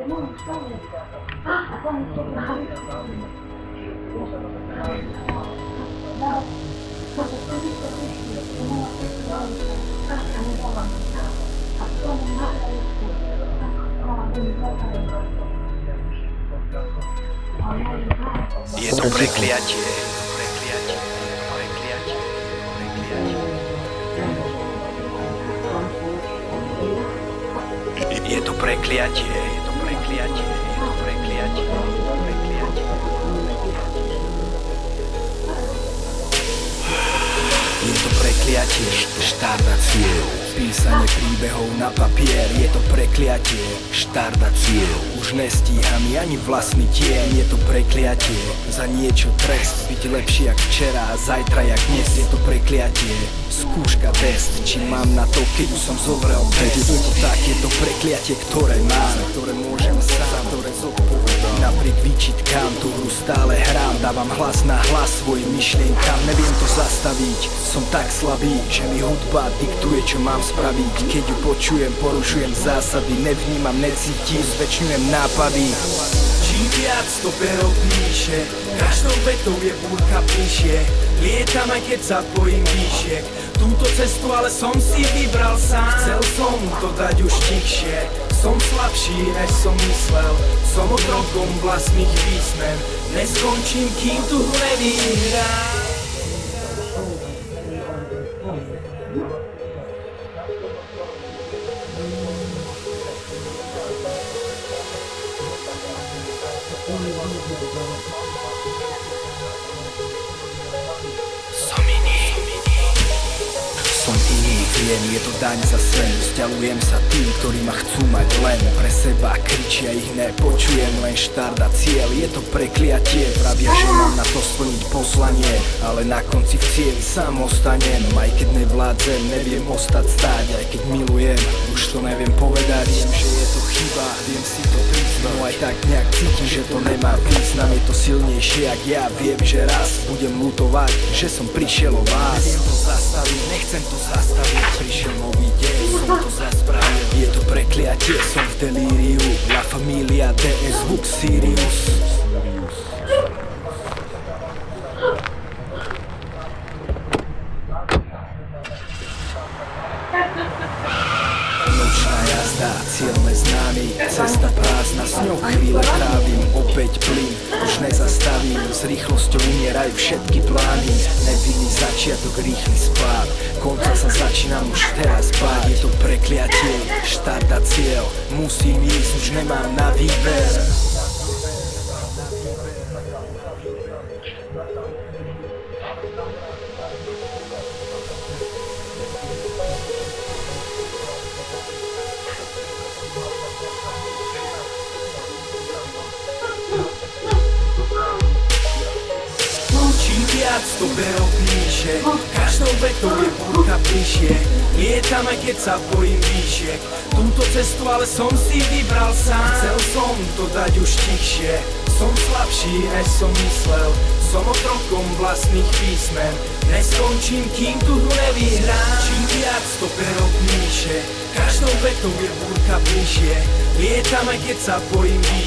Je to prekliatie. Je to prekliatie. Je to prekliatie, štart a cieľ. Písanie príbehov na papier. Je to prekliatie, štart a cieľ. Už nestíham ani vlastný tieň. Je to prekliatie, za niečo trest. Byť lepší jak včera a zajtra jak dnes. Je to prekliatie, skúška test. Či mám na to, keď už som zomrel test. Je to tak, je to prekliatie, ktoré mám, ktoré môžem sám, ktoré zodpovedám. Napriek výčitkám tú hru stále hrám. Dávam hlas na hlas svojim myšlienkam. Neviem to zastaviť, som tak slabý, že mi hudba diktuje, čo mám spraviť. Keď ju počujem, porušujem zásady. Nevnímam, necítim, zväčšňujem nápady. Čím viac to pero píše, každou vetou je búrka bližšie. Lietam aj keď sa bojím výšiek. Túto cestu ale som si vybral sám. Chcel som to dať už tichšie. Som slabší, než som myslel. Som otrokom vlastných písmen. Neskončím, kým tu hru nevyhrám. Som iný, viem, je to daň za sen. Vzdialujem sa tým, ktorí ma chcú mať len pre seba, kričia, ich nepočujem. Len štart a cieľ, je to prekliatie. Pravia, že mám na to splniť poslanie, ale na konci v cieli sám ostanem. Aj keď nevládzem, neviem ostať stáť. Aj keď milujem, už to neviem povedať. Viem, že je to chyba, viem si to priznať. No aj tak nejak cítim, že to nemá význam. Je to silnejšie, jak ja viem, že raz budem lutovať, že som prišiel o vás. Neviem to zastaviť, nechcem to zastaviť. Prišiel nový deň, som to zaspravil. Je to prekliatie, som v delíriu. La Familia, DS, zvuk Sirius. Nočná jazda, cieľ neznámy. Cesta prázdna, s ňou chvíle trávim. Opäť plyn, už nezastavím. S rýchlosťou umierajú všetky plány. Nevinný začiatok, rýchly spád. Konca sa začínam už teraz báť. Je to prekliatie, štart a cieľ. Musím ísť, už nemám na výber. Viac to pero píše, každou vetou je búrka bližšie. Lietam aj keď sa bojím výšiek. Túto cestu ale som si vybral sám. Chcel som to dať už tichšie. Som slabší, než som myslel. Som otrokom vlastných písmen. Neskončím, kým tu hru nevyhrám. Čím viac to pero píše, každou vetou je búrka bližšie. Lietam aj keď sa bojím výšiek.